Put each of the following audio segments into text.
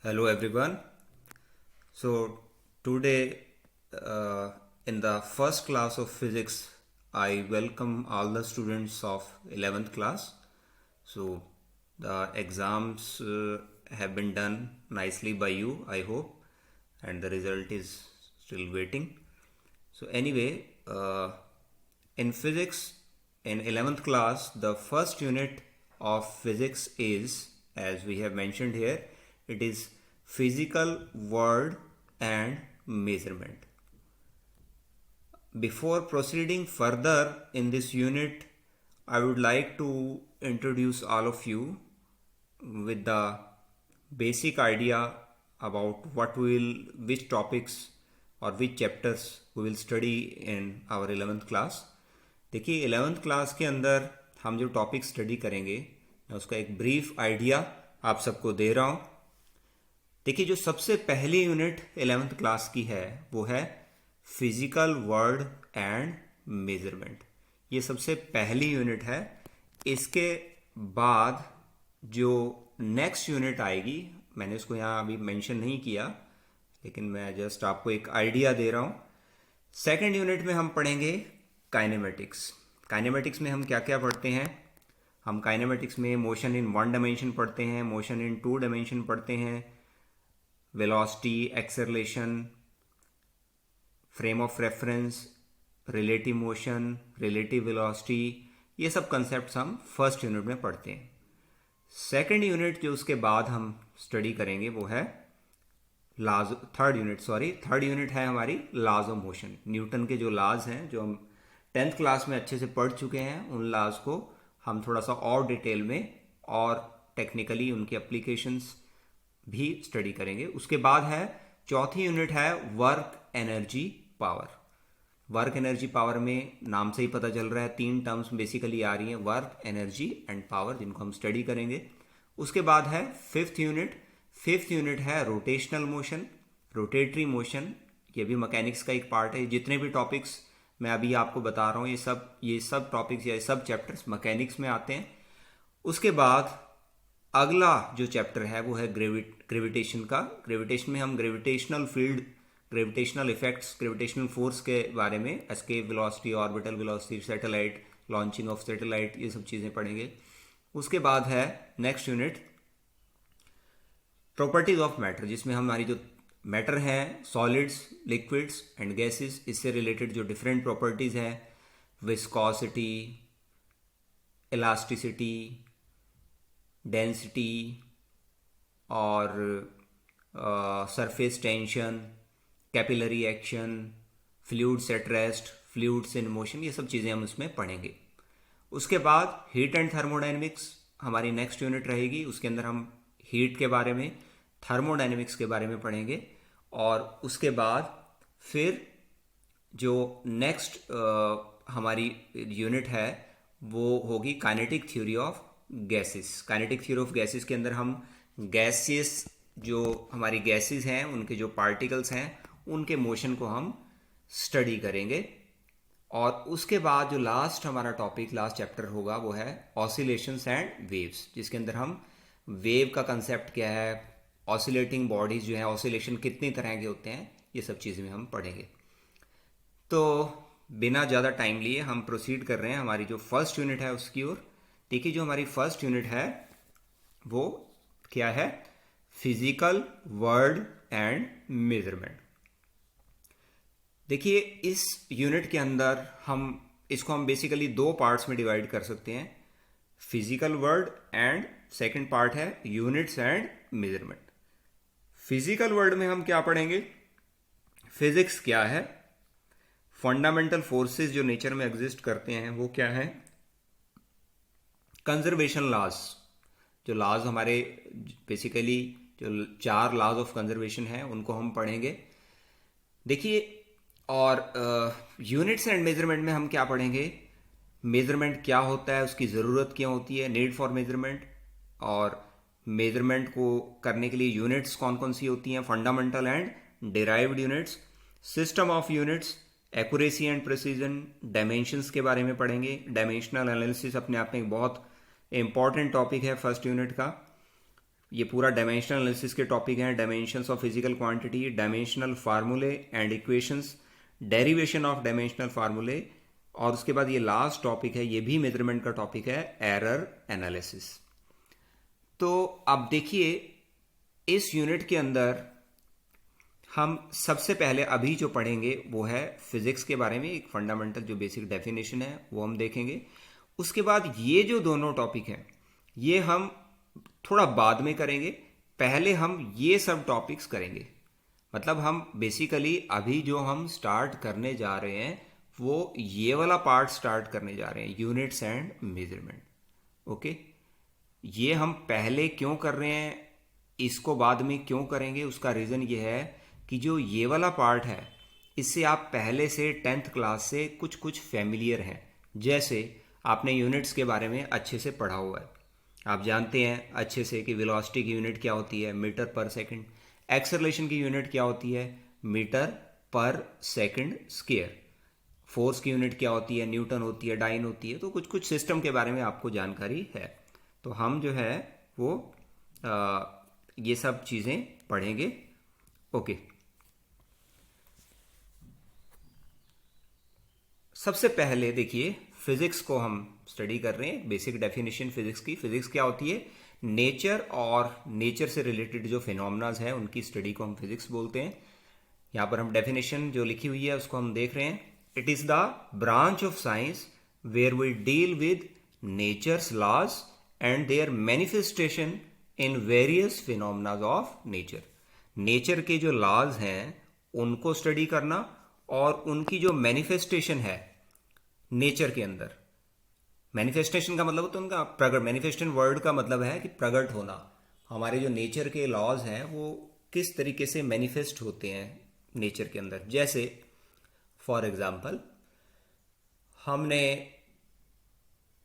Hello everyone. So today in the first class of physics, I welcome all the students of 11th class. So the exams have been done nicely by you, I hope, and the result is still waiting. So anyway, in physics in 11th class, the first unit of physics is, as we have mentioned here, it is physical world and measurement. Before proceeding further in this unit, I would like to introduce all of you with the basic idea about which topics और which chapters we will study in our 11th class. देखिए 11th class के अंदर हम जो topic study करेंगे, मैं उसका एक ब्रीफ आइडिया आप सबको दे रहा हूँ. देखिए जो सबसे पहली यूनिट 11th क्लास की है वो है फिजिकल वर्ल्ड एंड मेजरमेंट. ये सबसे पहली यूनिट है. इसके बाद जो नेक्स्ट यूनिट आएगी, मैंने इसको यहाँ अभी मेंशन नहीं किया, लेकिन मैं जस्ट आपको एक आइडिया दे रहा हूँ. सेकेंड यूनिट में हम पढ़ेंगे काइनेमेटिक्स. काइनेमेटिक्स में हम क्या क्या पढ़ते हैं? हम काइनेमेटिक्स में मोशन इन वन डायमेंशन पढ़ते हैं, मोशन इन टू डायमेंशन पढ़ते हैं, velocity, acceleration, frame of reference, relative motion, relative velocity, ये सब कंसेप्ट हम फर्स्ट यूनिट में पढ़ते हैं. सेकेंड यूनिट जो उसके बाद हम स्टडी करेंगे वो है थर्ड यूनिट है हमारी लॉज ऑफ मोशन. न्यूटन के जो लॉज हैं, जो हम 10th क्लास में अच्छे से पढ़ चुके हैं, उन लॉज को हम थोड़ा सा और डिटेल में और टेक्निकली उनके एप्लीकेशंस भी स्टडी करेंगे. उसके बाद है चौथी यूनिट है work energy power. Work energy power में नाम से ही पता चल रहा है, तीन टर्म्स बेसिकली आ रही हैं, वर्क, एनर्जी एंड पावर, जिनको हम स्टडी करेंगे. उसके बाद है फिफ्थ यूनिट है रोटेशनल मोशन, रोटेटरी मोशन. ये भी मैकेनिक्स का एक पार्ट है. जितने भी टॉपिक्स मैं अभी आपको बता रहा हूँ, ये सब टॉपिक्स या सब चैप्टर्स मैकेनिक्स में आते हैं. उसके बाद अगला जो चैप्टर है वो है ग्रेविटेशन का. ग्रेविटेशन में हम gravitational field, gravitational effects, gravitational force के बारे में, escape velocity, orbital velocity, satellite, launching of satellite, ये सब चीज़ें पढ़ेंगे. उसके बाद है next unit properties of matter, जिसमें हमारी जो मैटर हैं, सॉलिड्स, लिक्विड्स एंड गैसेस, इससे रिलेटेड जो डिफरेंट प्रॉपर्टीज हैं, विस्कोसिटी, इलास्टिसिटी, डेंसिटी और surface tension, capillary action, fluids at rest, fluids in motion, ये सब चीज़ें हम उसमें पढ़ेंगे. उसके बाद हीट एंड थर्मोडाइनमिक्स हमारी नेक्स्ट यूनिट रहेगी. उसके अंदर हम हीट के बारे में, थर्मोडाइनमिक्स के बारे में पढ़ेंगे. और उसके बाद फिर जो नेक्स्ट हमारी यूनिट है वो होगी kinetic theory of gases. Kinetic theory of gases के अंदर हम गैसेस, जो हमारी गैसेस हैं, उनके जो पार्टिकल्स हैं, उनके मोशन को हम स्टडी करेंगे. और उसके बाद जो लास्ट हमारा टॉपिक, लास्ट चैप्टर होगा वो है ऑसिलेशंस एंड वेव्स, जिसके अंदर हम वेव का कंसेप्ट क्या है, ऑसिलेटिंग बॉडीज जो है, ऑसिलेशन कितनी तरह के होते हैं, ये सब चीज़ें हम पढ़ेंगे. तो बिना ज़्यादा टाइम लिए हम प्रोसीड कर रहे हैं हमारी जो फर्स्ट यूनिट है उसकी ओर. देखिए जो हमारी फर्स्ट यूनिट है वो क्या है? Physical world and measurement. देखिए इस यूनिट के अंदर इसको हम बेसिकली दो पार्ट्स में डिवाइड कर सकते हैं, physical world and second part है units and measurement. Physical world में हम क्या पढ़ेंगे? फिजिक्स क्या है, फंडामेंटल फोर्सेस जो नेचर में एग्जिस्ट करते हैं वो क्या है, कंजर्वेशन लॉज, जो लॉज हमारे बेसिकली जो 4 लॉज ऑफ कंजर्वेशन है उनको हम पढ़ेंगे. देखिए और यूनिट्स एंड मेजरमेंट में हम क्या पढ़ेंगे? मेजरमेंट क्या होता है, उसकी ज़रूरत क्या होती है, नीड फॉर मेजरमेंट, और मेजरमेंट को करने के लिए यूनिट्स कौन कौन सी होती हैं, fundamental and derived units, system of units, accuracy and precision, dimensions के बारे में पढ़ेंगे. डायमेंशनल एनालिसिस अपने आप में एक बहुत इंपॉर्टेंट टॉपिक है फर्स्ट यूनिट का. ये पूरा डायमेंशनल एनालिसिस के टॉपिक हैं, dimensions of physical quantity, dimensional formulae and equations, derivation of dimensional formulae, और उसके बाद ये लास्ट टॉपिक है, ये भी मेजरमेंट का टॉपिक है, एरर एनालिसिस। तो अब देखिए इस यूनिट के अंदर हम सबसे पहले अभी जो पढ़ेंगे वो है फिजिक्स के बारे में, एक फंडामेंटल जो बेसिक डेफिनेशन है वो हम देखेंगे। उसके बाद ये जो दोनों टॉपिक हैं ये हम थोड़ा बाद में करेंगे, पहले हम ये सब टॉपिक्स करेंगे। मतलब हम बेसिकली अभी जो हम स्टार्ट करने जा रहे हैं वो ये वाला पार्ट स्टार्ट करने जा रहे हैं, यूनिट्स एंड मेजरमेंट। ओके, ये हम पहले क्यों कर रहे हैं, इसको बाद में क्यों करेंगे, उसका रीज़न ये है कि जो ये वाला पार्ट है इससे आप पहले से 10th क्लास से कुछ कुछ फैमिलियर हैं। जैसे आपने यूनिट्स के बारे में अच्छे से पढ़ा हुआ है, आप जानते हैं अच्छे से कि वेलोसिटी की यूनिट क्या होती है, मीटर पर सेकंड। एक्सेलरेशन की यूनिट क्या होती है, मीटर पर सेकंड स्क्वायर। फोर्स की यूनिट क्या होती है, न्यूटन होती है, डाइन होती है। तो कुछ कुछ सिस्टम के बारे में आपको जानकारी है, तो हम जो है वो ये सब चीज़ें पढ़ेंगे। ओके, सबसे पहले देखिए फिजिक्स को हम स्टडी कर रहे हैं, बेसिक डेफिनेशन फिजिक्स की। फिजिक्स क्या होती है, नेचर और नेचर से रिलेटेड जो फिनोमेनाज है उनकी स्टडी को हम फिजिक्स बोलते हैं। यहाँ पर हम डेफिनेशन जो लिखी हुई है उसको हम देख रहे हैं। It is the branch of science where we deal with nature's laws and their manifestation in various phenomenas of nature. Nature के जो लॉज हैं उनको स्टडी करना और उनकी जो मैनिफेस्टेशन है नेचर के अंदर। मैनिफेस्टेशन का मतलब होता है उनका प्रगट, मैनिफेस्टेशन वर्ड का मतलब है कि प्रकट होना। हमारे जो नेचर के लॉज हैं वो किस तरीके से मैनिफेस्ट होते हैं नेचर के अंदर। जैसे फॉर एग्जांपल हमने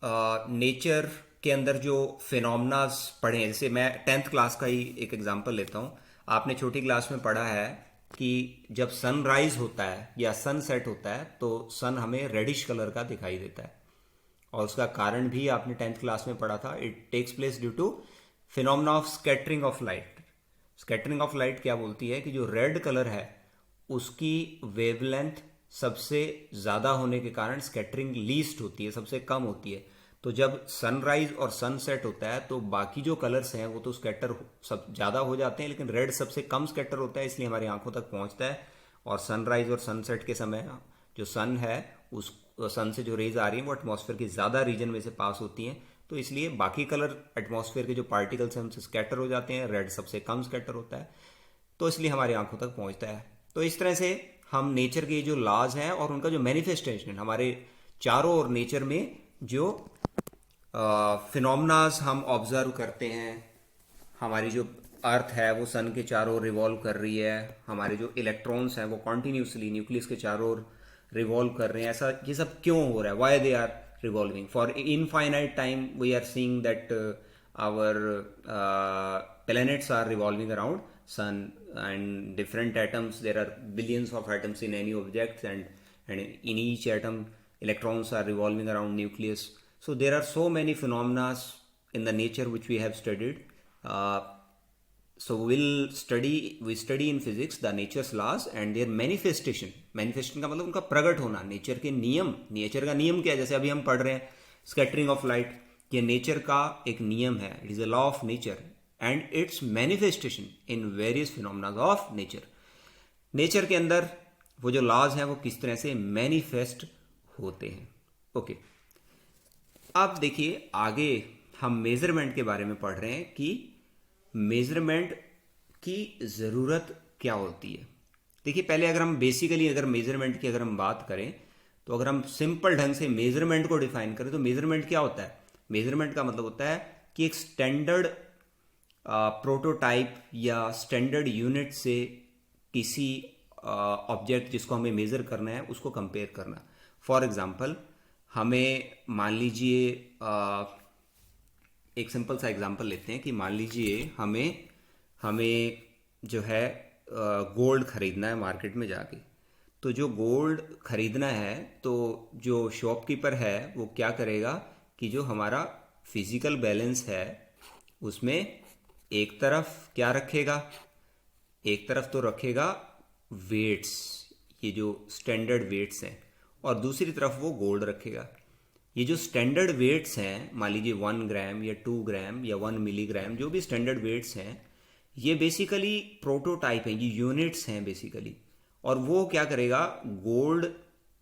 नेचर के अंदर जो फिनोमेनास पढ़े हैं, जैसे मैं 10th क्लास का ही एक एग्जांपल लेता हूँ। आपने छोटी क्लास में पढ़ा है कि जब सनराइज होता है या सनसेट होता है तो सन हमें रेडिश कलर का दिखाई देता है, और उसका कारण भी आपने 10th क्लास में पढ़ा था। It takes place due to phenomena of scattering of light. Scattering of light क्या बोलती है कि जो रेड कलर है उसकी वेवलेंथ सबसे ज़्यादा होने के कारण स्कैटरिंग लीस्ट होती है, सबसे कम होती है। तो जब सनराइज और सनसेट होता है तो बाकी जो कलर्स हैं वो तो स्कैटर सब ज़्यादा हो जाते हैं, लेकिन रेड सबसे कम स्कैटर होता है, इसलिए हमारी आंखों तक पहुंचता है। और सनराइज और सनसेट के समय जो सन है उस सन से जो रेज आ रही हैं वो एटमॉस्फेयर के ज़्यादा रीजन में से पास होती हैं, तो इसलिए बाकी कलर एटमॉस्फेयर के जो पार्टिकल्स हैं उनसे स्कैटर हो जाते हैं, रेड सबसे कम स्कैटर होता है, तो इसलिए हमारी आंखों तक पहुंचता है। तो इस तरह से हम नेचर के जो लॉज हैं और उनका जो मैनिफेस्टेशन हमारे चारों ओर नेचर में जो फिनोमेनाज हम ऑब्जर्व करते हैं। हमारी जो अर्थ है वो सन के चारों ओर रिवॉल्व कर रही है, हमारे जो इलेक्ट्रॉन्स हैं वो कॉन्टिन्यूसली न्यूक्लियस के चारों ओर रिवॉल्व कर रहे हैं। ऐसा ये सब क्यों हो रहा है, why they are revolving for infinite time. We are seeing that our planets are revolving around sun, and different atoms, there are billions of atoms in any object, and in each atom electrons are revolving around nucleus. So there are so many phenomena in the nature which we have studied. So we study in physics the nature's laws and their manifestation. Manifestation का मतलब उनका प्रकट होना, nature के नियम। Nature का नियम क्या है, जैसे अभी हम पढ़ रहे हैं स्कैटरिंग ऑफ लाइट, ये नेचर का एक नियम है, it is a law of nature and its manifestation in various phenomena of nature. Nature के अंदर वो जो लॉज हैं वो किस तरह से मैनिफेस्ट होते हैं। ओके, अब देखिए आगे हम मेजरमेंट के बारे में पढ़ रहे हैं कि मेजरमेंट की ज़रूरत क्या होती है। देखिए पहले अगर हम बेसिकली अगर मेजरमेंट की अगर हम बात करें तो अगर हम सिंपल ढंग से मेजरमेंट को डिफाइन करें तो मेजरमेंट क्या होता है। मेजरमेंट का मतलब होता है कि एक स्टैंडर्ड प्रोटोटाइप या स्टैंडर्ड यूनिट से किसी ऑब्जेक्ट जिसको हमें मेज़र करना है उसको कंपेयर करना। फॉर एग्जांपल हमें मान लीजिए एक सिंपल सा एग्जांपल लेते हैं कि मान लीजिए हमें जो है गोल्ड खरीदना है मार्केट में जाके। तो जो गोल्ड खरीदना है तो जो शॉपकीपर है वो क्या करेगा कि जो हमारा फिजिकल बैलेंस है उसमें एक तरफ क्या रखेगा, एक तरफ तो रखेगा वेट्स, ये जो स्टैंडर्ड वेट्स हैं, और दूसरी तरफ वो गोल्ड रखेगा। ये जो स्टैंडर्ड वेट्स हैं, मान लीजिए 1 ग्राम या 2 ग्राम या 1 मिलीग्राम, जो भी स्टैंडर्ड वेट्स हैं, ये बेसिकली प्रोटोटाइप हैं, ये यूनिट्स हैं बेसिकली। और वो क्या करेगा, गोल्ड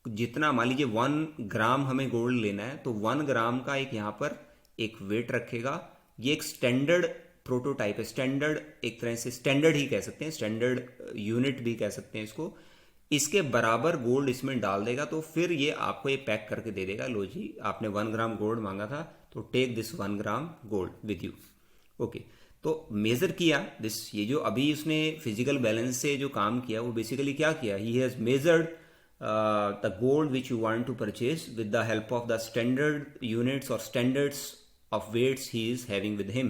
जितना, मान लीजिए 1 ग्राम हमें गोल्ड लेना है, तो 1 ग्राम का एक यहाँ पर एक वेट रखेगा। ये एक स्टैंडर्ड प्रोटोटाइप है, स्टैंडर्ड, एक तरह से स्टैंडर्ड ही कह सकते हैं, स्टैंडर्ड यूनिट भी कह सकते हैं इसको। इसके बराबर गोल्ड इसमें डाल देगा, तो फिर ये आपको ये पैक करके दे देगा, लो जी आपने 1 ग्राम गोल्ड मांगा था, तो take this 1 gram gold with you. Okay, तो मेजर किया दिस, ये जो अभी उसने फिजिकल बैलेंस से जो काम किया वो बेसिकली क्या किया, he has measured the gold which you want to purchase with the help of the standard units और standards of weights he is having with him.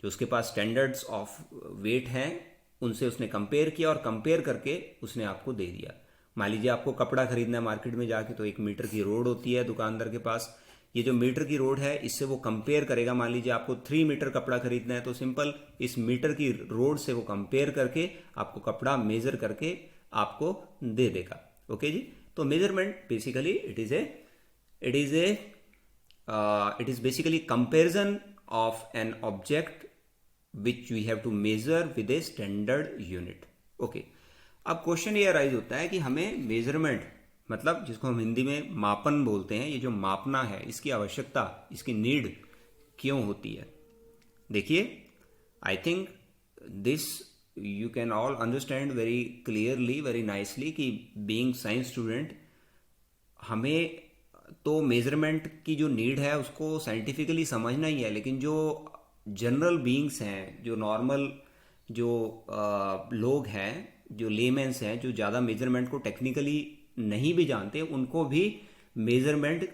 जो उसके पास स्टैंडर्ड्स ऑफ वेट हैं उनसे उसने कंपेयर किया, और कंपेयर करके उसने आपको दे दिया। मान लीजिए आपको कपड़ा खरीदना है मार्केट में जाके, तो 1 मीटर की रोड होती है दुकानदार के पास, ये जो मीटर की रोड है इससे वो कंपेयर करेगा। मान लीजिए आपको 3 मीटर कपड़ा खरीदना है, तो सिंपल इस मीटर की रोड से वो कंपेयर करके आपको कपड़ा मेजर करके आपको दे देगा। ओके जी, तो measurement basically it is basically comparison of an object which we have to measure with a standard unit. Okay, अब क्वेश्चन ये अराइज होता है कि हमें मेजरमेंट, मतलब जिसको हम हिंदी में मापन बोलते हैं, ये जो मापना है इसकी आवश्यकता, इसकी नीड क्यों होती है। देखिए, I think this you can all understand very clearly, very nicely, कि बीइंग साइंस स्टूडेंट हमें तो मेजरमेंट की जो नीड है उसको साइंटिफिकली समझना ही है, लेकिन जो जनरल बीइंग्स हैं, जो नॉर्मल जो लोग हैं, जो लेमेंस हैं, जो ज़्यादा मेजरमेंट को टेक्निकली नहीं भी जानते, उनको भी मेजरमेंट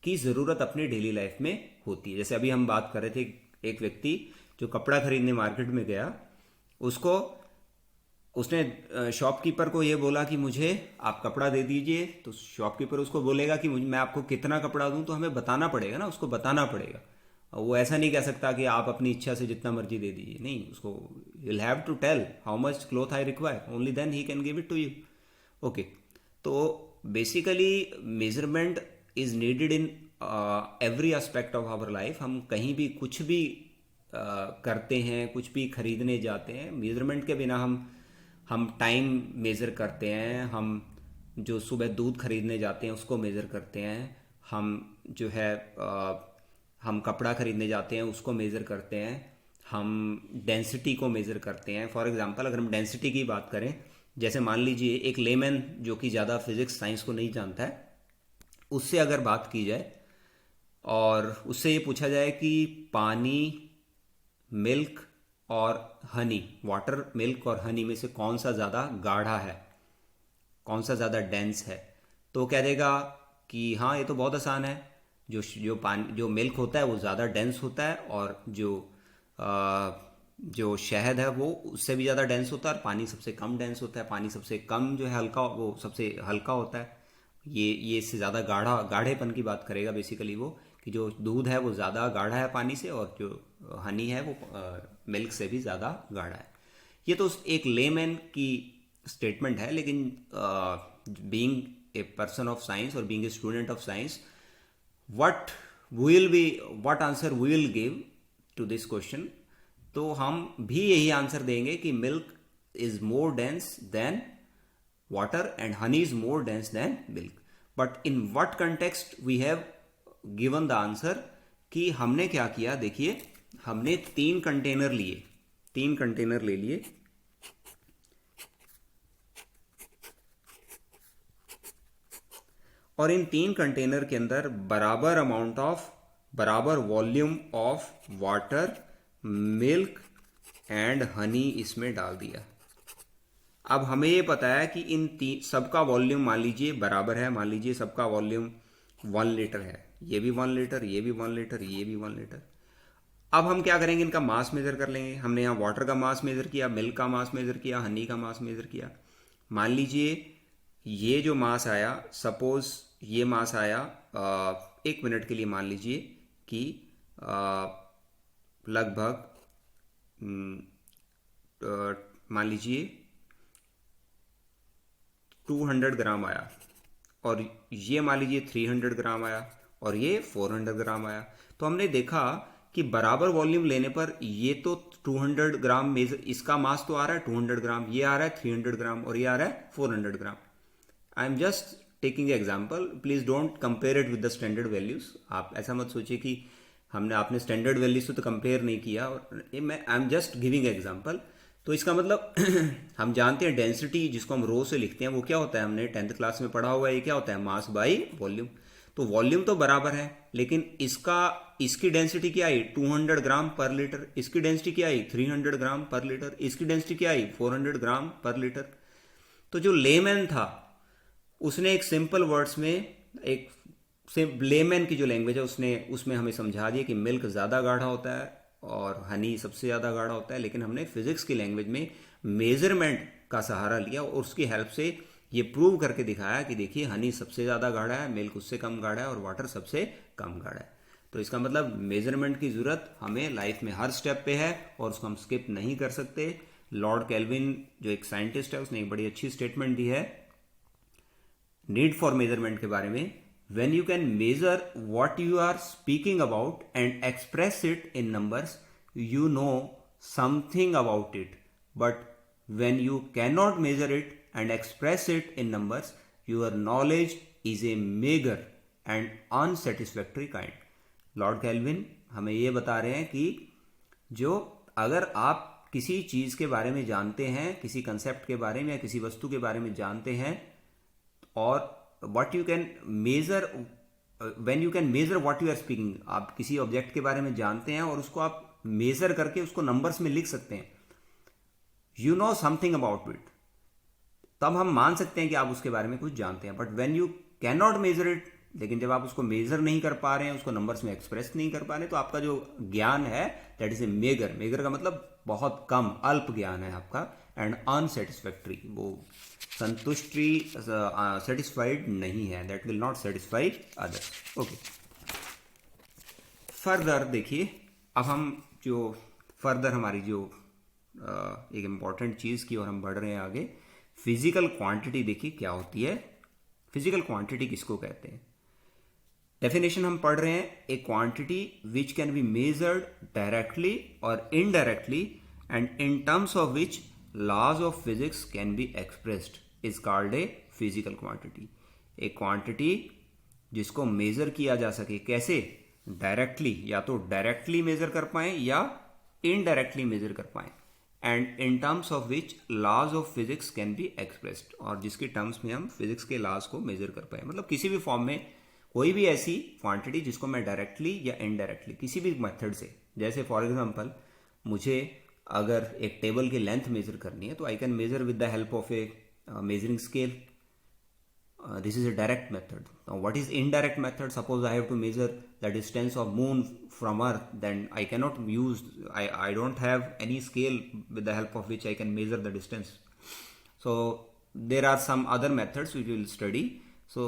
की ज़रूरत अपनी डेली लाइफ में होती है। जैसे अभी हम बात कर रहे थे, एक व्यक्ति जो कपड़ा खरीदने मार्केट में गया, उसको उसने शॉपकीपर को ये बोला कि मुझे आप कपड़ा दे दीजिए, तो शॉपकीपर उसको बोलेगा कि मैं आपको कितना कपड़ा दूं, तो हमें बताना पड़ेगा ना, उसको बताना पड़ेगा। वो ऐसा नहीं कह सकता कि आप अपनी इच्छा से जितना मर्जी दे दीजिए, नहीं, उसको you will have to tell how much cloth I require, only then he can give it to you. Okay, तो basically measurement is needed in every aspect of our life. हम कहीं भी कुछ भी करते हैं, कुछ भी खरीदने जाते हैं, मेजरमेंट के बिना हम टाइम मेज़र करते हैं, हम जो सुबह दूध खरीदने जाते हैं उसको मेज़र करते हैं, हम जो है हम कपड़ा खरीदने जाते हैं उसको मेज़र करते हैं, हम डेंसिटी को मेज़र करते हैं। फॉर एग्जांपल अगर हम डेंसिटी की बात करें, जैसे मान लीजिए एक लेमैन जो कि ज़्यादा फिजिक्स साइंस को नहीं जानता है, उससे अगर बात की जाए और उससे ये पूछा जाए कि पानी, मिल्क और हनी, वाटर, मिल्क और हनी में से कौन सा ज़्यादा गाढ़ा है, कौन सा ज़्यादा डेंस है, तो कह देगा कि हाँ ये तो बहुत आसान है, जो मिल्क होता है वो ज़्यादा डेंस होता है, और जो शहद है वो उससे भी ज़्यादा डेंस होता है, और पानी सबसे कम डेंस होता है, पानी सबसे कम जो है हल्का, वो सबसे हल्का होता है। ये इससे ज़्यादा गाढ़ेपन की बात करेगा बेसिकली वो, कि जो दूध है वो ज़्यादा गाढ़ा है पानी से, और जो हनी है वो मिल्क से भी ज़्यादा गाढ़ा है। ये तो एक लेमैन की स्टेटमेंट है, लेकिन being a person of science और being a student of science, what answer we will give to this question, तो हम भी यही आंसर देंगे कि milk is more dense than water and honey is more dense than milk. But in what context we have given the answer, कि हमने क्या किया, देखिए हमने 3 कंटेनर ले लिए, और इन 3 कंटेनर के अंदर बराबर volume of water, milk and honey इसमें डाल दिया। अब हमें ये पता है कि इन सबका वॉल्यूम मान लीजिए बराबर है, मान लीजिए सबका वॉल्यूम 1 लीटर है, ये भी 1 लीटर, ये भी 1 लीटर, ये भी 1 लीटर। अब हम क्या करेंगे, इनका मास मेजर कर लेंगे। हमने यहाँ वाटर का मास मेजर किया, मिल्क का मास मेजर किया, हनी का मास मेजर किया। मान लीजिए ये जो मास आया, सपोज ये मास आया 1 मिनट के लिए मान लीजिए कि लगभग मान लीजिए 200 ग्राम आया, और ये मान लीजिए 300 ग्राम आया, और ये 400 ग्राम आया। तो हमने देखा कि बराबर वॉल्यूम लेने पर ये तो 200 ग्राम मेजर, इसका मास तो आ रहा है 200 ग्राम, ये आ रहा है 300 ग्राम, और ये आ रहा है 400 gram. I am just taking example, please don't compare it with the standard values. आप ऐसा मत सोचिए कि आपने स्टैंडर्ड वैल्यूज से तो कंपेयर नहीं किया, और ये मैं आई एम जस्ट गिविंग एग्जाम्पल। तो इसका मतलब हम जानते हैं डेंसिटी जिसको हम रो से लिखते हैं वो क्या होता है, हमने 10th क्लास में पढ़ा हुआ है, ये क्या होता है, मास बाई वॉल्यूम। तो वॉल्यूम तो बराबर है, लेकिन इसकी डेंसिटी क्या आई 200 ग्राम पर लीटर, इसकी डेंसिटी क्या आई 300 ग्राम पर लीटर, इसकी डेंसिटी क्या आई 400 ग्राम पर लीटर। तो जो लेमैन था उसने एक सिंपल वर्ड्स में, एक लेमैन की जो लैंग्वेज है उसमें हमें समझा दिया कि मिल्क ज़्यादा गाढ़ा होता है और हनी सबसे ज़्यादा गाढ़ा होता है। लेकिन हमने फिजिक्स की लैंग्वेज में मेजरमेंट का सहारा लिया और उसकी हेल्प से ये प्रूव करके दिखाया कि देखिए हनी सबसे ज़्यादा गाढ़ा है, मिल्क उससे कम गाढ़ा है, और वाटर सबसे कम गाढ़ा है। तो इसका मतलब मेजरमेंट की ज़रूरत हमें लाइफ में हर स्टेप पे है और उसको हम स्किप नहीं कर सकते। लॉर्ड केल्विन जो एक साइंटिस्ट है उसने एक बड़ी अच्छी स्टेटमेंट दी है नीड फॉर मेजरमेंट के बारे में। When you can measure what you are speaking about and express it in numbers, you know something about it. But when you cannot measure it and express it in numbers, your knowledge is a meager and unsatisfactory kind. Lord Kelvin हमें ये बता रहे हैं कि जो अगर आप किसी चीज़ के बारे में जानते हैं, किसी कंसेप्ट के बारे में या किसी वस्तु के बारे में जानते हैं, और what you can measure, when you can measure what you are speaking, आप किसी ऑब्जेक्ट के बारे में जानते हैं और उसको आप मेजर करके उसको नंबर्स में लिख सकते हैं, you know something about it, तब हम मान सकते हैं कि आप उसके बारे में कुछ जानते हैं। But when you cannot measure it, लेकिन जब आप उसको मेजर नहीं कर पा रहे हैं, उसको नंबर्स में एक्सप्रेस नहीं कर पा रहे, तो आपका जो ज्ञान है that is a megger. Megger का मतलब बहुत कम, अल्प ज्ञान है आपका, एंड अनसेटिस्फैक्ट्री, वो संतुष्टि सेटिस्फाइड नहीं है, that will not satisfy others. Okay, further देखिए, अब हम जो फर्दर हमारी जो एक इम्पॉर्टेंट चीज़ की और हम बढ़ रहे हैं आगे, फिजिकल क्वांटिटी देखिए क्या होती है। फिजिकल क्वांटिटी किसको कहते हैं? डेफिनेशन हम पढ़ रहे हैं, a quantity which can be measured directly और indirectly and in terms of which laws of physics can be expressed is called a physical quantity. A quantity जिसको मेजर किया जा सके, कैसे? डायरेक्टली, या तो डायरेक्टली मेजर कर पाए या इनडायरेक्टली मेजर कर पाए, and in terms of which laws of physics can be expressed, और जिसके टर्म्स में हम फिजिक्स के लॉज को मेजर कर पाए। मतलब किसी भी फॉर्म में कोई भी ऐसी क्वांटिटी जिसको मैं डायरेक्टली या इनडायरेक्टली किसी भी मेथड से, जैसे फॉर एग्जांपल मुझे अगर एक टेबल की लेंथ मेजर करनी है तो I can measure with the help of A measuring scale, this is a direct method. Now what is indirect method? Suppose I have to measure the distance of moon from earth, then I cannot use, I don't have any scale with the help of which I can measure the distance. So there are some other methods which we will study. So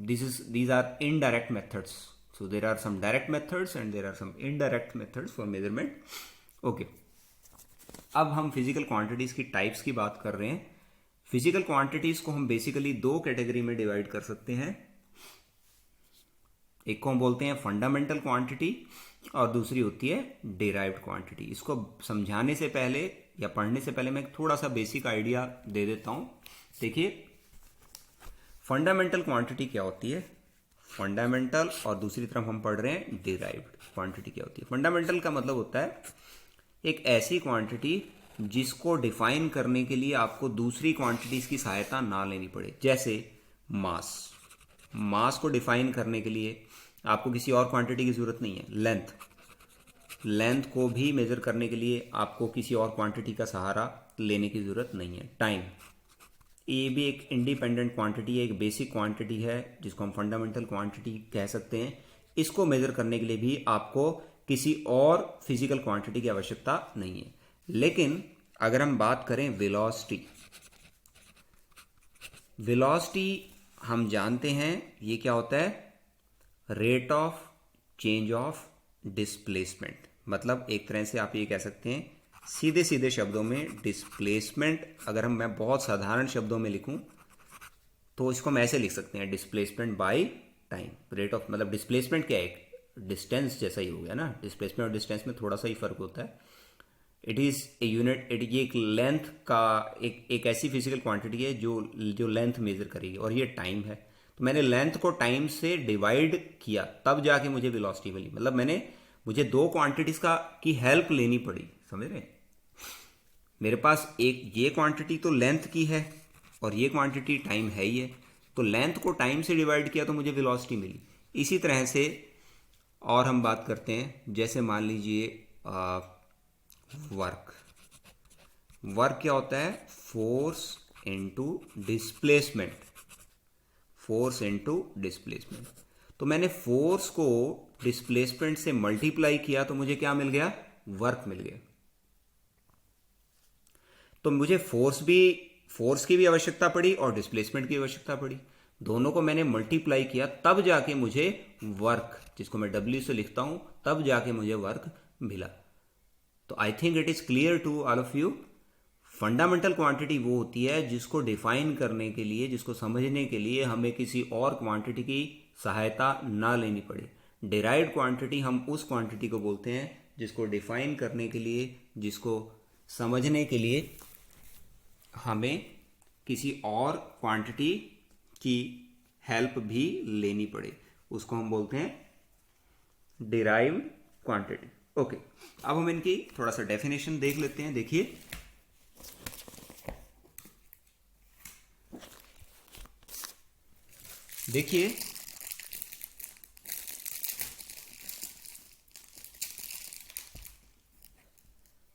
these are indirect methods. So there are some direct methods and there are some indirect methods for measurement. Okay, अब हम physical quantities की types की बात कर रहे हैं। Physical quantities को हम बेसिकली दो कैटेगरी में डिवाइड कर सकते हैं। एक को हम बोलते हैं फंडामेंटल क्वांटिटी और दूसरी होती है डिराइव्ड क्वांटिटी। इसको समझाने से पहले या पढ़ने से पहले मैं थोड़ा सा बेसिक आइडिया दे देता हूं। देखिए, फंडामेंटल क्वांटिटी क्या होती है, फंडामेंटल, और दूसरी तरफ हम पढ़ रहे हैं डिराइव्ड क्वांटिटी क्या होती है। फंडामेंटल का मतलब होता है एक ऐसी क्वांटिटी जिसको डिफाइन करने के लिए आपको दूसरी क्वांटिटीज की सहायता ना लेनी पड़े। जैसे मास को डिफाइन करने के लिए आपको किसी और क्वांटिटी की जरूरत नहीं है। लेंथ को भी मेजर करने के लिए आपको किसी और क्वांटिटी का सहारा लेने की जरूरत नहीं है। टाइम, ये भी एक इंडिपेंडेंट क्वांटिटी है, एक बेसिक क्वांटिटी है जिसको हम फंडामेंटल क्वांटिटी कह सकते हैं। इसको मेजर करने के लिए भी आपको किसी और फिजिकल क्वांटिटी की आवश्यकता नहीं है। लेकिन अगर हम बात करें वेलोसिटी हम जानते हैं ये क्या होता है, rate of change of displacement. मतलब एक तरह से आप ये कह सकते हैं, सीधे सीधे शब्दों में डिस्प्लेसमेंट, अगर मैं बहुत साधारण शब्दों में लिखूं तो इसको हम ऐसे लिख सकते हैं, displacement by time, rate of, मतलब डिस्प्लेसमेंट क्या है, डिस्टेंस जैसा ही हो गया ना, डिस्प्लेसमेंट और डिस्टेंस में थोड़ा सा ही फर्क होता है। इट इज़ ए यूनिट, ये एक लेंथ का एक ऐसी फिजिकल क्वांटिटी है जो लेंथ मेजर करेगी, और ये टाइम है। तो मैंने लेंथ को टाइम से डिवाइड किया तब जाके मुझे वेलोसिटी मिली, मतलब मुझे दो क्वांटिटीज की हेल्प लेनी पड़ी, समझ रहे? मेरे पास एक ये क्वांटिटी तो लेंथ की है और ये क्वांटिटी टाइम है ही है, तो लेंथ को टाइम से डिवाइड किया तो मुझे वेलोसिटी मिली। इसी तरह से और हम बात करते हैं, जैसे मान लीजिए वर्क क्या होता है, force into displacement, force into displacement. तो मैंने फोर्स को डिस्प्लेसमेंट से मल्टीप्लाई किया तो मुझे क्या मिल गया, वर्क मिल गया। तो मुझे फोर्स की भी आवश्यकता पड़ी और डिस्प्लेसमेंट की आवश्यकता पड़ी, दोनों को मैंने मल्टीप्लाई किया तब जाके मुझे वर्क, जिसको मैं W से लिखता हूं, तब जाके मुझे वर्क मिला। तो I think it is clear to all of you. Fundamental quantity वो होती है जिसको डिफाइन करने के लिए, जिसको समझने के लिए हमें किसी और क्वांटिटी की सहायता ना लेनी पड़े। डिराइव्ड क्वांटिटी हम उस क्वांटिटी को बोलते हैं जिसको डिफाइन करने के लिए, जिसको समझने के लिए हमें किसी और क्वांटिटी की हेल्प भी लेनी पड़े, उसको हम बोलते हैं डिराइव्ड क्वांटिटी। ओके, अब हम इनकी थोड़ा सा डेफिनेशन देख लेते हैं। देखिए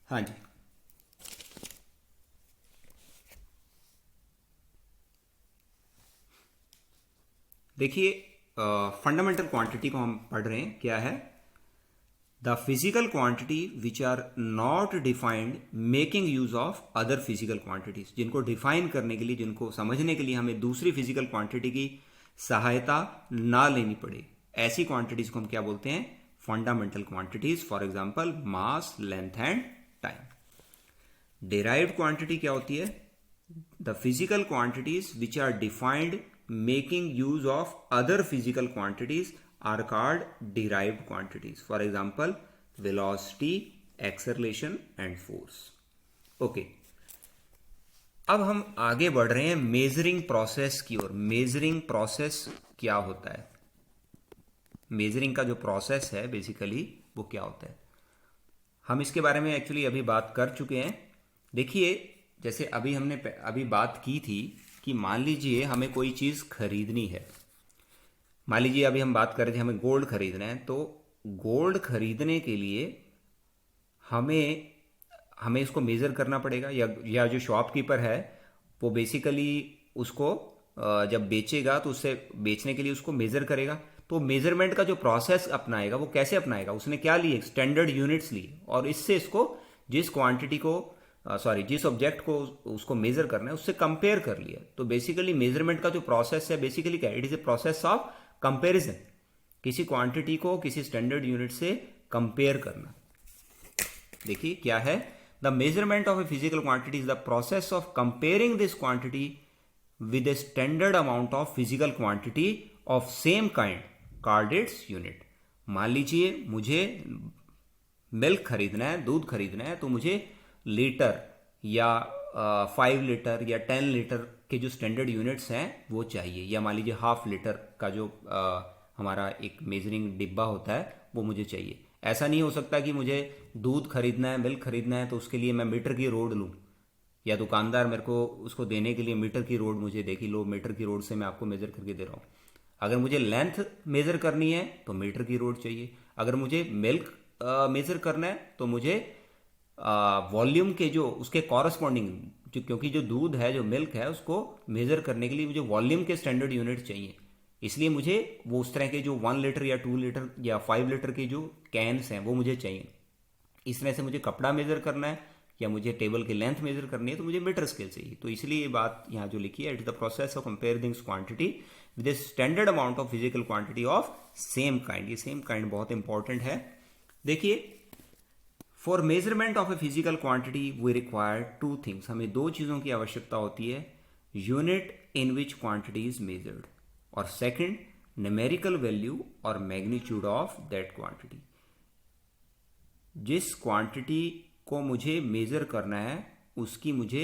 हाँ जी, देखिए फंडामेंटल क्वांटिटी को हम पढ़ रहे हैं, क्या है, the physical quantity which are not defined making use of other physical quantities, जिनको डिफाइन करने के लिए, जिनको समझने के लिए हमें दूसरी फिजिकल क्वांटिटी की सहायता ना लेनी पड़े, ऐसी क्वांटिटीज को हम क्या बोलते हैं, fundamental quantities. For example mass, length and time. Derived quantity क्या होती है, the physical quantities which are defined making use of other physical quantities are called derived quantities. For example, velocity, acceleration and force. Okay. अब हम आगे बढ़ रहे हैं measuring process की ओर। मेजरिंग प्रोसेस क्या होता है, मेजरिंग का जो प्रोसेस है बेसिकली वो क्या होता है, हम इसके बारे में एक्चुअली अभी बात कर चुके हैं। देखिए, जैसे हमने अभी बात की थी कि मान लीजिए हमें कोई चीज़ खरीदनी है, मान लीजिए अभी हम बात कर रहे थे हमें गोल्ड खरीदना है, तो गोल्ड खरीदने के लिए हमें इसको मेज़र करना पड़ेगा, या जो शॉपकीपर है वो बेसिकली उसको जब बेचेगा तो उससे बेचने के लिए उसको मेज़र करेगा। तो मेज़रमेंट का जो प्रोसेस अपनाएगा वो कैसे अपनाएगा, उसने क्या लिए, स्टैंडर्ड यूनिट्स लिए, और इससे इसको जिस क्वांटिटी को जिस ऑब्जेक्ट को उसको मेज़र करना है उससे कंपेयर कर लिया। तो बेसिकली मेज़रमेंट का जो प्रोसेस है बेसिकली क्या, it is a process of comparison, किसी क्वांटिटी को किसी स्टैंडर्ड यूनिट से कंपेयर करना। देखिए क्या है, the measurement of a physical quantity is the process of comparing this quantity with a standard amount of physical quantity of same kind called its unit. मान लीजिए मुझे मिल्क खरीदना है, दूध खरीदना है, तो मुझे लीटर या 5 लीटर या 10 लीटर के जो स्टैंडर्ड यूनिट्स हैं वो चाहिए, या मान लीजिए हाफ लीटर का जो हमारा एक मेजरिंग डिब्बा होता है वो मुझे चाहिए। ऐसा नहीं हो सकता कि मुझे दूध खरीदना है, मिल्क खरीदना है तो उसके लिए मैं मीटर की रोड लूँ, या दुकानदार मेरे को उसको देने के लिए मीटर की रोड मुझे देखी, लो मीटर की रोड से मैं आपको मेज़र करके दे रहा हूँ। अगर मुझे लेंथ मेज़र करनी है तो मीटर की रोड चाहिए, अगर मुझे मिल्क मेज़र करना है तो मुझे वॉल्यूम के जो उसके कॉरस्पॉन्डिंग, क्योंकि जो दूध है, जो मिल्क है, उसको मेज़र करने के लिए मुझे वॉल्यूम के स्टैंडर्ड यूनिट चाहिए, इसलिए मुझे वो उस तरह के जो 1 लीटर या 2 लीटर या 5 लीटर के जो कैन्स हैं वो मुझे चाहिए। इस तरह से मुझे कपड़ा मेज़र करना है या मुझे टेबल की लेंथ मेज़र करनी है तो मुझे मीटर स्केल चाहिए। तो इसलिए ये बात यहाँ जो लिखी है, it is the process of comparing quantity with a standard amount of physical quantity of same kind. ये सेम काइंड बहुत इंपॉर्टेंट है। देखिए for measurement of a physical quantity we require two things, हमें दो चीज़ों की आवश्यकता होती है, unit in which quantity is measured, और सेकंड न्यूमेरिकल वैल्यू और मैग्नीट्यूड ऑफ दैट क्वांटिटी। जिस क्वांटिटी को मुझे मेजर करना है उसकी मुझे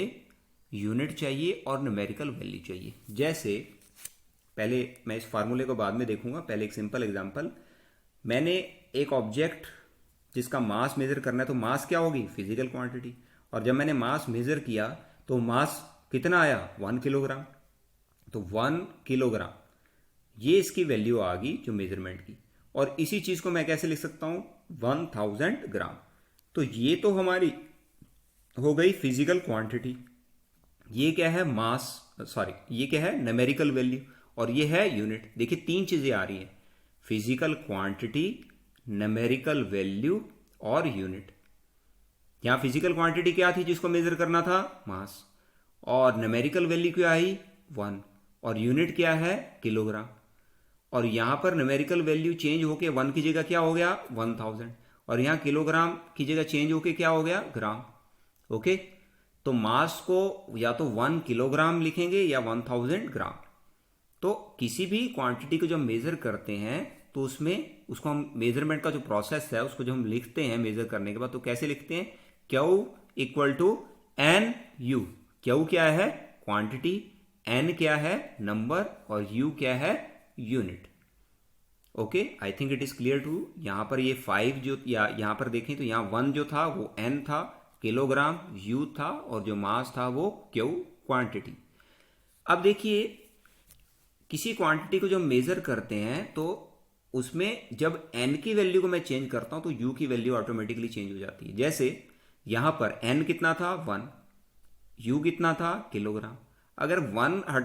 यूनिट चाहिए और न्यूमेरिकल वैल्यू चाहिए। जैसे पहले मैं इस फार्मूले को बाद में देखूंगा, पहले एक सिंपल एग्जांपल, मैंने एक ऑब्जेक्ट जिसका मास मेजर करना है, तो मास क्या होगी, फिजिकल क्वांटिटी, और जब मैंने मास मेजर किया तो मास कितना आया, 1 किलोग्राम। तो 1 किलोग्राम ये इसकी वैल्यू आ गई जो मेजरमेंट की, और इसी चीज को मैं कैसे लिख सकता हूं, 1000 ग्राम। तो ये तो हमारी हो गई फिजिकल क्वांटिटी, ये क्या है मास, सॉरी ये क्या है न्यूमेरिकल वैल्यू, और ये है यूनिट। देखिए तीन चीजें आ रही हैं, फिजिकल क्वांटिटी, न्यूमेरिकल वैल्यू और यूनिट। यहां फिजिकल क्वांटिटी क्या थी जिसको मेजर करना था, मास, और न्यूमेरिकल वैल्यू क्या आई 1, और यूनिट क्या है किलोग्राम। और यहां पर न्यूमेरिकल वैल्यू चेंज होके 1 की जगह क्या हो गया 1000, और यहां किलोग्राम की जगह चेंज होके क्या हो गया ग्राम। ओके, तो मास को या तो 1 किलोग्राम लिखेंगे या 1000 ग्राम। तो किसी भी क्वांटिटी को जब मेजर करते हैं तो उसमें उसको हम मेजरमेंट का जो प्रोसेस है उसको जब हम लिखते हैं मेजर करने के बाद, तो कैसे लिखते हैं, Q equal to n u. Q क्या है क्वांटिटी, एन क्या है नंबर, और यू क्या है unit. Okay, I think it is clear to. यहां पर ये 5 जो, या यहां पर देखें तो यहां 1 जो था वो एन था, किलोग्राम यू था, और जो मास था वो क्यू क्वांटिटी। अब देखिए किसी क्वांटिटी को जब मेजर करते हैं तो उसमें जब n की वैल्यू को मैं चेंज करता हूं तो u की वैल्यू ऑटोमेटिकली चेंज हो जाती है। जैसे यहां पर n कितना था 1, u कितना था किलोग्राम। अगर 1 हटा